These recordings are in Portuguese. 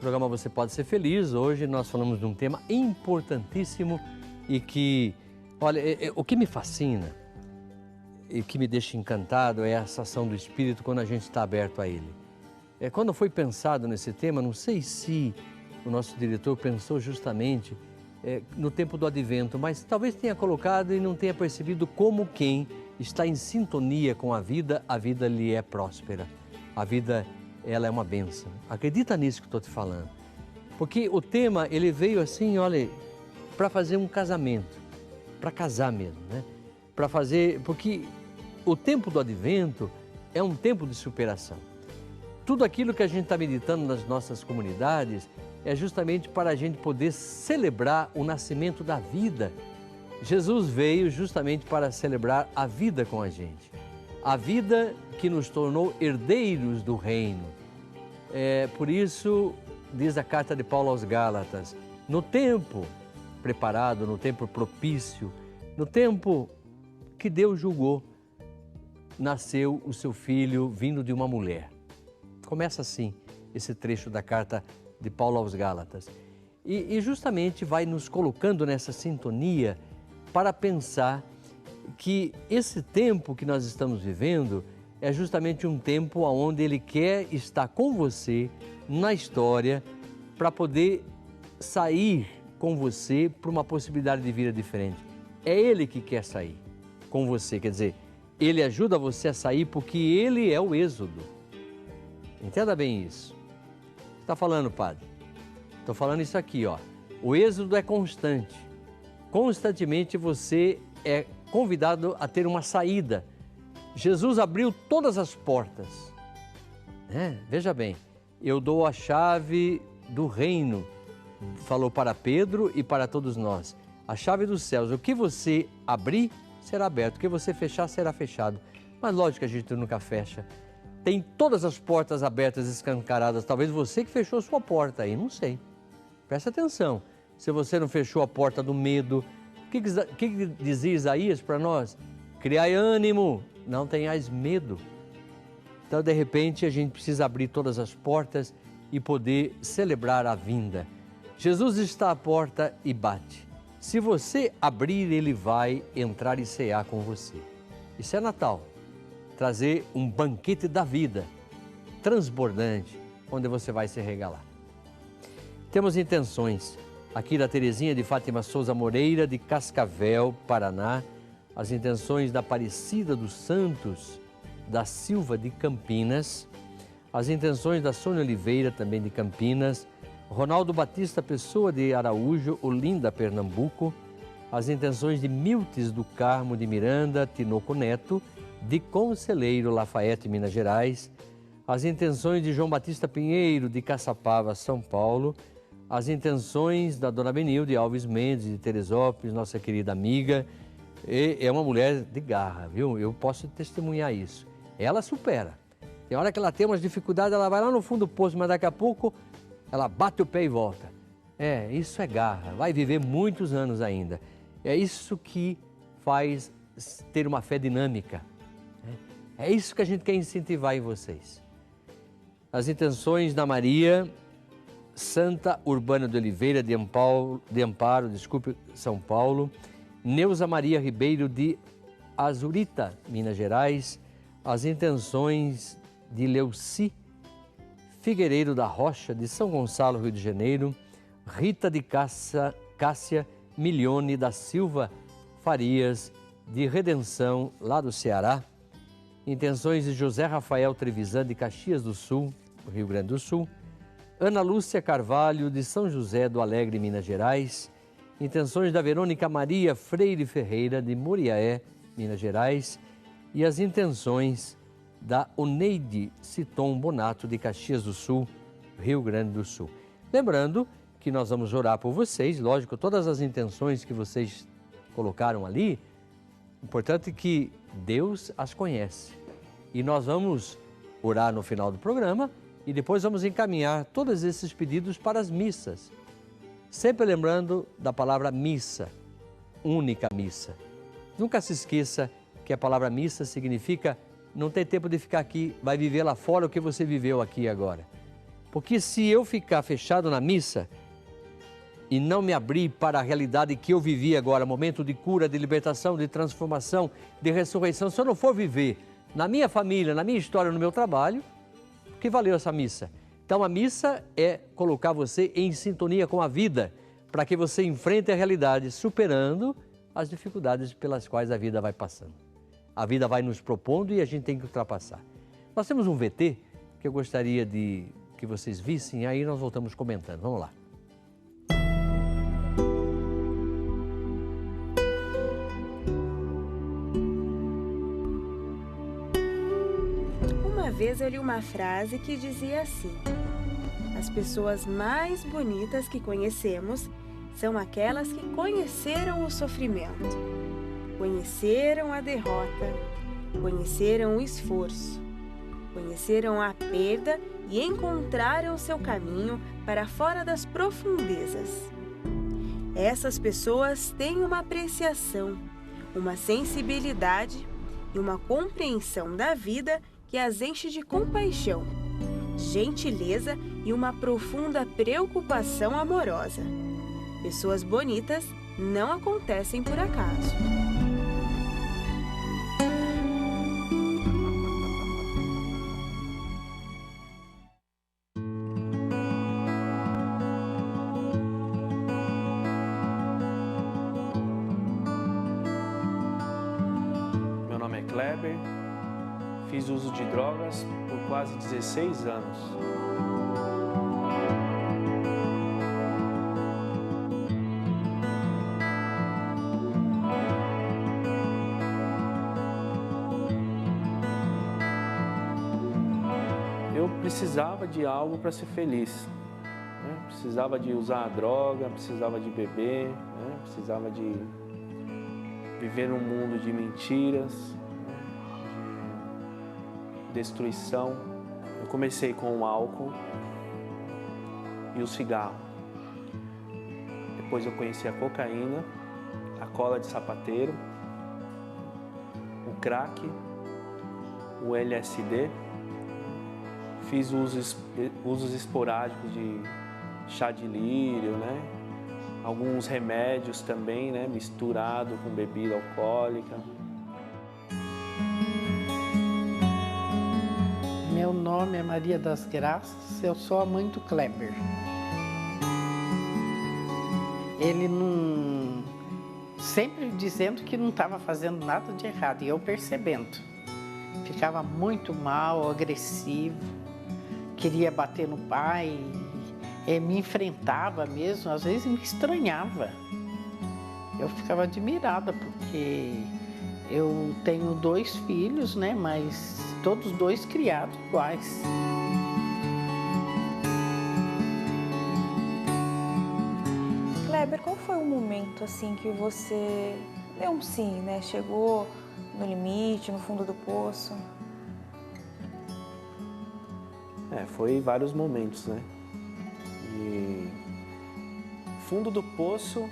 programa Você Pode Ser Feliz. Hoje nós falamos de um tema importantíssimo e que, olha, o que me fascina e que me deixa encantado é essa ação do Espírito quando a gente está aberto a Ele. Quando foi pensado nesse tema, não sei se o nosso diretor pensou justamente no tempo do advento, mas talvez tenha colocado e não tenha percebido como quem está em sintonia com a vida lhe é próspera. A vida, ela é uma bênção. Acredita nisso que estou te falando. Porque o tema, ele veio assim, olha, para fazer um casamento, para casar mesmo, né? Para fazer, porque o tempo do advento é um tempo de superação. Tudo aquilo que a gente está meditando nas nossas comunidades é justamente para a gente poder celebrar o nascimento da vida. Jesus veio justamente para celebrar a vida com a gente. A vida que nos tornou herdeiros do reino. Por isso, diz a carta de Paulo aos Gálatas, no tempo preparado, no tempo propício, no tempo que Deus julgou, nasceu o seu filho vindo de uma mulher. Começa assim esse trecho da carta de Paulo aos Gálatas. E justamente vai nos colocando nessa sintonia para pensar que esse tempo que nós estamos vivendo é justamente um tempo onde Ele quer estar com você na história para poder sair com você para uma possibilidade de vida diferente. É Ele que quer sair com você, quer dizer, Ele ajuda você a sair porque Ele é o êxodo. Entenda bem isso. Está falando, padre? Estou falando isso aqui, ó. O êxodo é constante. Constantemente você é convidado a ter uma saída. Jesus abriu todas as portas. Veja bem, eu dou a chave do reino, falou para Pedro e para todos nós. A chave dos céus, o que você abrir, será aberto. O que você fechar, será fechado. Mas lógico que a gente nunca fecha. Tem todas as portas abertas, escancaradas. Talvez você que fechou sua porta aí, não sei. Presta atenção. Se você não fechou a porta do medo, o que dizia Isaías para nós? Criai ânimo, não tenhais medo. Então, de repente, a gente precisa abrir todas as portas e poder celebrar a vinda. Jesus está à porta e bate. Se você abrir, Ele vai entrar e cear com você. Isso é Natal. Trazer um banquete da vida, transbordante, onde você vai se regalar. Temos intenções aqui da Terezinha de Fátima Souza Moreira, de Cascavel, Paraná, as intenções da Aparecida dos Santos, da Silva de Campinas, as intenções da Sônia Oliveira, também de Campinas, Ronaldo Batista Pessoa de Araújo, Olinda, Pernambuco, as intenções de Miltes do Carmo de Miranda, Tinoco Neto, de Conselheiro Lafayette, Minas Gerais, as intenções de João Batista Pinheiro, de Caçapava, São Paulo, as intenções da Dona Benilde Alves Mendes, de Teresópolis, nossa querida amiga. É uma mulher de garra, viu? Eu posso testemunhar isso. Ela supera. Tem hora que ela tem umas dificuldades, ela vai lá no fundo do poço, mas daqui a pouco ela bate o pé e volta. Isso é garra. Vai viver muitos anos ainda. É isso que faz ter uma fé dinâmica. É isso que a gente quer incentivar em vocês. As intenções da Maria Santa Urbana de Oliveira, de Amparo, São Paulo. Neuza Maria Ribeiro, de Azurita, Minas Gerais. As intenções de Leuci Figueiredo da Rocha, de São Gonçalo, Rio de Janeiro. Rita de Cássia Milione da Silva Farias, de Redenção, lá do Ceará. Intenções de José Rafael Trevisan, de Caxias do Sul, Rio Grande do Sul. Ana Lúcia Carvalho, de São José do Alegre, Minas Gerais. Intenções da Verônica Maria Freire Ferreira, de Muriaé, Minas Gerais. E as intenções da Oneide Citon Bonato, de Caxias do Sul, Rio Grande do Sul. Lembrando que nós vamos orar por vocês, lógico, todas as intenções que vocês colocaram ali, importante que Deus as conhece. E nós vamos orar no final do programa e depois vamos encaminhar todos esses pedidos para as missas. Sempre lembrando da palavra missa, única missa. Nunca se esqueça que a palavra missa significa não ter tempo de ficar aqui, vai viver lá fora o que você viveu aqui agora. Porque se eu ficar fechado na missa e não me abrir para a realidade que eu vivi agora, momento de cura, de libertação, de transformação, de ressurreição, se eu não for viver na minha família, na minha história, no meu trabalho, o que valeu essa missa? Então a missa é colocar você em sintonia com a vida, para que você enfrente a realidade, superando as dificuldades pelas quais a vida vai passando. A vida vai nos propondo e a gente tem que ultrapassar. Nós temos um VT que eu gostaria de que vocês vissem, aí nós voltamos comentando. Vamos lá. Uma vez eu li uma frase que dizia assim: as pessoas mais bonitas que conhecemos são aquelas que conheceram o sofrimento, conheceram a derrota, conheceram o esforço, conheceram a perda e encontraram seu caminho para fora das profundezas. Essas pessoas têm uma apreciação, uma sensibilidade e uma compreensão da vida que as enche de compaixão, gentileza e uma profunda preocupação amorosa. Pessoas bonitas não acontecem por acaso. Meu nome é Kleber, fiz uso de drogas por quase 16 anos. Eu precisava de algo para ser feliz, né? Precisava de usar a droga, precisava de beber, né? Precisava de viver num mundo de mentiras, de destruição. Eu comecei com o álcool e o cigarro. Depois eu conheci a cocaína, a cola de sapateiro, o crack, o LSD. Fiz usos esporádicos de chá de lírio, né? Alguns remédios também, né? Misturado com bebida alcoólica. Meu nome é Maria das Graças, eu sou a mãe do Kleber. Ele não... sempre dizendo que não estava fazendo nada de errado, e eu percebendo. Ficava muito mal, agressivo. Queria bater no pai, me enfrentava mesmo, às vezes me estranhava. Eu ficava admirada, porque eu tenho 2 filhos, né, mas todos 2 criados iguais. Kleber, qual foi o momento assim que você deu um sim, né? Chegou no limite, no fundo do poço? Foi vários momentos, né? E fundo do poço,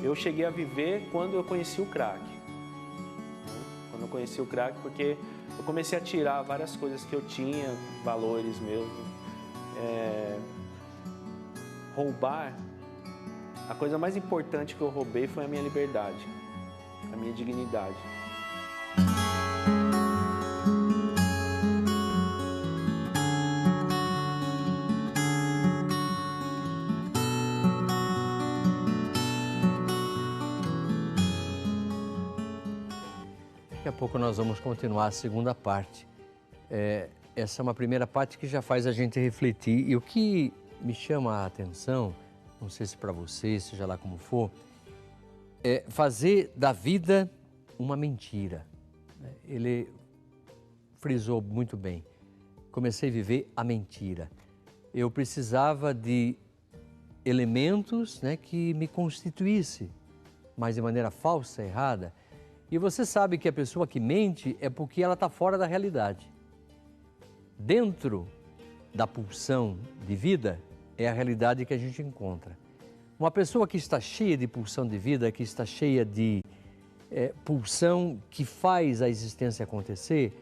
eu cheguei a viver quando eu conheci o crack. Quando eu conheci o crack, porque eu comecei a tirar várias coisas que eu tinha, valores meus. Roubar, a coisa mais importante que eu roubei foi a minha liberdade, a minha dignidade. Daqui a pouco nós vamos continuar a segunda parte. Essa é uma primeira parte que já faz a gente refletir. E o que me chama a atenção, não sei se para você, seja lá como for, é fazer da vida uma mentira. Ele frisou muito bem. Comecei a viver a mentira. Eu precisava de elementos, né, que me constituísse, mas de maneira falsa, errada. E você sabe que a pessoa que mente é porque ela está fora da realidade. Dentro da pulsão de vida é a realidade que a gente encontra. Uma pessoa que está cheia de pulsão de vida, que está cheia de pulsão que faz a existência acontecer,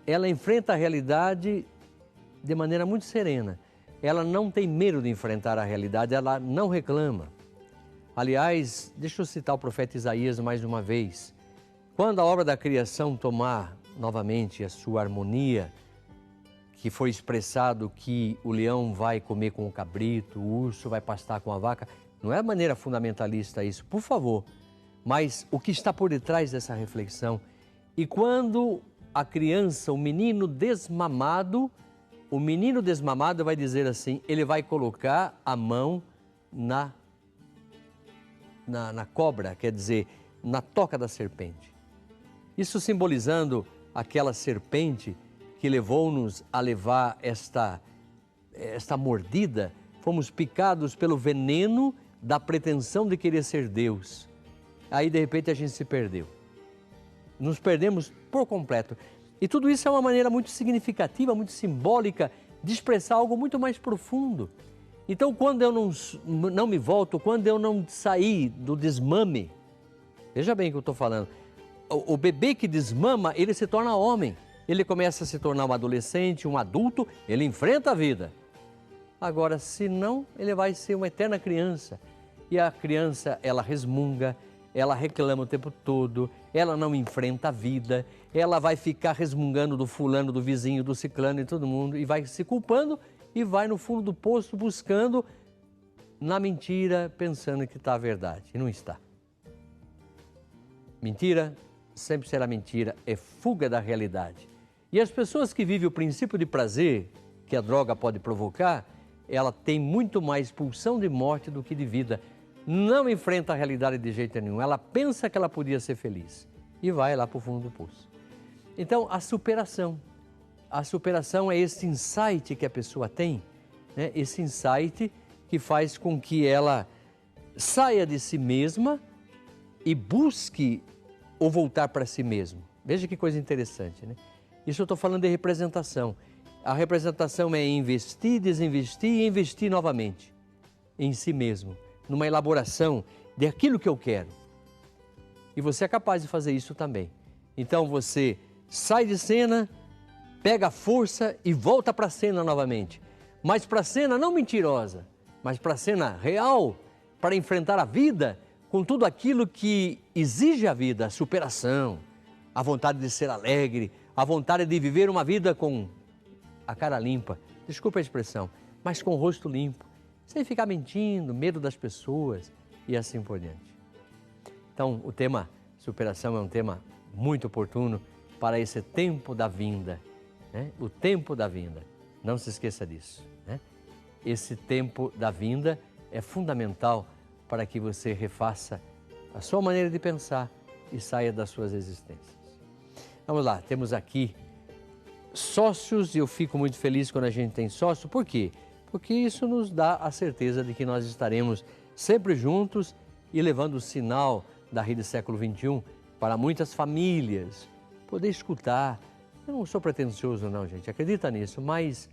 ela enfrenta a realidade de maneira muito serena. ela não tem medo de enfrentar a realidade, ela não reclama. Aliás, deixa eu citar o profeta Isaías mais uma vez. Quando a obra da criação tomar novamente a sua harmonia, que foi expressado que o leão vai comer com o cabrito, o urso vai pastar com a vaca, não é maneira fundamentalista isso, por favor. Mas o que está por detrás dessa reflexão? E quando a criança, o menino desmamado vai dizer assim, ele vai colocar a mão na cobra, quer dizer, na toca da serpente. Isso simbolizando aquela serpente que levou-nos a levar esta mordida, fomos picados pelo veneno da pretensão de querer ser Deus. Aí, de repente, a gente se perdeu. Nos perdemos por completo. E tudo isso é uma maneira muito significativa, muito simbólica de expressar algo muito mais profundo. Então, quando eu não me volto, quando eu não sair do desmame, veja bem o que eu estou falando, o bebê que desmama, ele se torna homem. Ele começa a se tornar um adolescente, um adulto, ele enfrenta a vida. Agora, se não, ele vai ser uma eterna criança. E a criança, ela resmunga, ela reclama o tempo todo, ela não enfrenta a vida, ela vai ficar resmungando do fulano, do vizinho, do ciclano e todo mundo, e vai se culpando e vai no fundo do poço buscando na mentira, pensando que está a verdade, e não está. Mentira sempre será mentira, é fuga da realidade. E as pessoas que vivem o princípio de prazer que a droga pode provocar, ela tem muito mais pulsão de morte do que de vida. Não enfrenta a realidade de jeito nenhum. Ela pensa que ela podia ser feliz e vai lá para o fundo do poço. Então, a superação é esse insight que a pessoa tem, né? Esse insight que faz com que ela saia de si mesma e busque ou voltar para si mesmo. Veja que coisa interessante, né? Isso eu estou falando de representação. A representação é investir, desinvestir e investir novamente em si mesmo, numa elaboração daquilo que eu quero. E você é capaz de fazer isso também. Então você sai de cena, pega a força e volta para a cena novamente. Mas para a cena não mentirosa, mas para a cena real, para enfrentar a vida com tudo aquilo que exige a vida, a superação, a vontade de ser alegre, a vontade de viver uma vida com a cara limpa, desculpa a expressão, mas com o rosto limpo, sem ficar mentindo, medo das pessoas e assim por diante. Então, o tema superação é um tema muito oportuno para esse tempo da vinda, né? O tempo da vinda, não se esqueça disso, né? Esse tempo da vinda é fundamental para que você refaça a sua maneira de pensar e saia das suas existências. Vamos lá, temos aqui sócios e eu fico muito feliz quando a gente tem sócio. Por quê? Porque isso nos dá a certeza de que nós estaremos sempre juntos e levando o sinal da Rede Século XXI para muitas famílias, poder escutar. Eu não sou pretensioso não, gente, acredita nisso, mas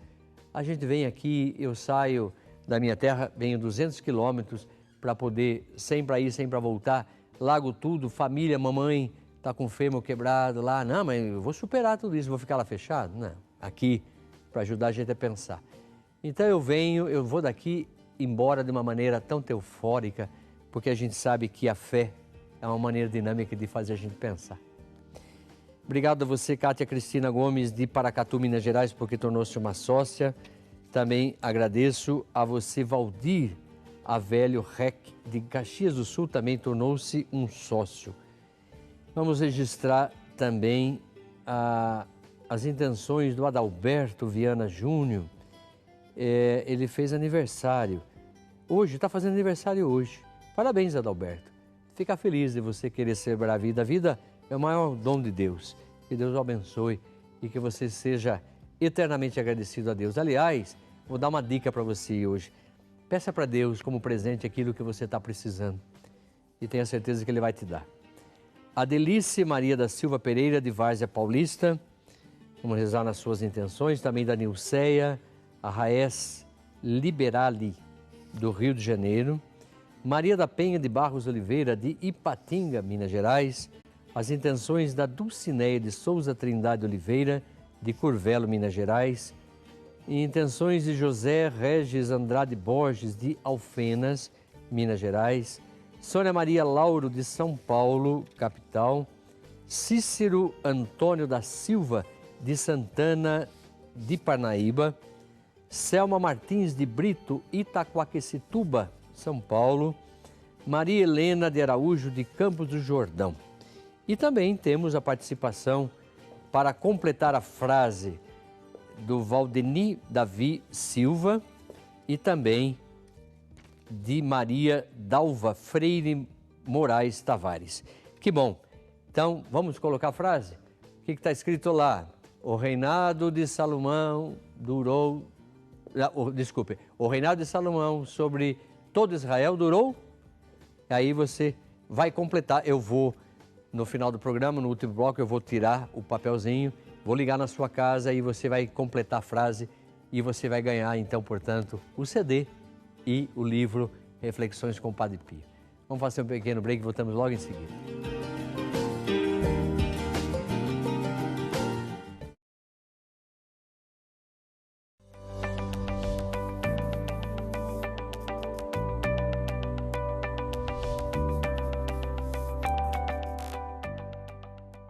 a gente vem aqui, eu saio da minha terra, venho 200 quilômetros para poder, sem para ir, sem para voltar, largo tudo, família, mamãe está com o fêmur quebrado lá, não, mas eu vou superar tudo isso, vou ficar lá fechado? Não, aqui para ajudar a gente a pensar. Então eu vou daqui embora de uma maneira tão teufórica, porque a gente sabe que a fé é uma maneira dinâmica de fazer a gente pensar. Obrigado a você, Kátia Cristina Gomes, de Paracatu, Minas Gerais, porque tornou-se uma sócia. Também agradeço a você, Valdir Avelio Rec, de Caxias do Sul, também tornou-se um sócio. Vamos registrar também as intenções do Adalberto Viana Júnior. Ele fez aniversário hoje, está fazendo aniversário hoje. Parabéns, Adalberto. Fica feliz de você querer celebrar a vida. A vida é o maior dom de Deus. Que Deus o abençoe e que você seja eternamente agradecido a Deus. Aliás, vou dar uma dica para você hoje. Peça para Deus como presente aquilo que você está precisando e tenha certeza que Ele vai te dar. A Delice Maria da Silva Pereira, de Várzea Paulista. Vamos rezar nas suas intenções. Também da Nilceia, a Raés Liberali, do Rio de Janeiro. Maria da Penha de Barros Oliveira, de Ipatinga, Minas Gerais. As intenções da Dulcineia de Souza Trindade Oliveira, de Curvelo, Minas Gerais. em intenções de José Regis Andrade Borges, de Alfenas, Minas Gerais, Sônia Maria Lauro, de São Paulo, capital, Cícero Antônio da Silva, de Santana de Parnaíba, Selma Martins de Brito, Itaquaquecituba, São Paulo, Maria Helena de Araújo, de Campos do Jordão. E também temos a participação para completar a frase do Valdeni Davi Silva e também de Maria Dalva Freire Moraes Tavares. Que bom! Então, vamos colocar a frase? O que está escrito lá? O reinado de Salomão durou... o reinado de Salomão sobre todo Israel durou? Aí você vai completar. Eu vou, no final do programa, no último bloco, eu vou tirar o papelzinho, vou ligar na sua casa e você vai completar a frase e você vai ganhar, então, portanto, o CD e o livro Reflexões com o Padre Pio. Vamos fazer um pequeno break e voltamos logo em seguida.